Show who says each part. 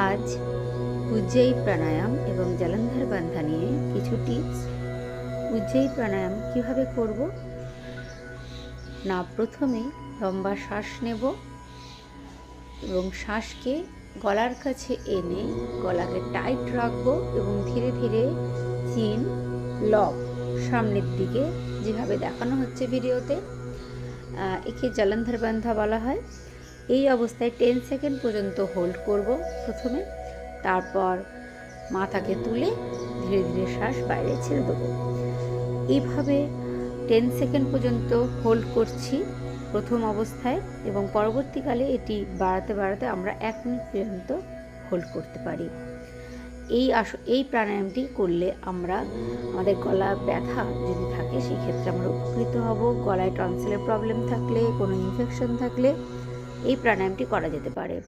Speaker 1: আজ উজ্জয়ী প্রাণায়াম এবং জলন্ধর বন্ধা নিয়ে কিছু টিপস। উজ্জয়ী প্রাণায়াম কিভাবে করব না, প্রথমে লম্বা শ্বাস নেব এবং শ্বাসকে গলার কাছে এনে গলাকে টাইট রাখবো এবং ধীরে ধীরে চিন লক সামনের দিকে যেভাবে দেখানো হচ্ছে ভিডিওতে, একে জলন্ধর বন্ধা বলা হয়। এই অবস্থায় 10 সেকেন্ড পর্যন্ত হোল্ড করব প্রথমে, তারপর মাথাকে তুলে ধীরে ধীরে শ্বাস বাইরে ছেড়ে দেবো। এইভাবে 10 সেকেন্ড পর্যন্ত হোল্ড করছি প্রথম অবস্থায়, এবং পরবর্তীকালে এটি বাড়াতে বাড়াতে আমরা 1 মিনিট পর্যন্ত হোল্ড করতে পারি। এই প্রাণায়ামটি করলে আমাদের গলা ব্যথা যদি থাকে সেই ক্ষেত্রে আমরা উপকৃত হব। গলায় টনসিলের প্রবলেম থাকলে, কোনো ইনফেকশন থাকলে এই প্রাণায়ামটি করা যেতে পারে।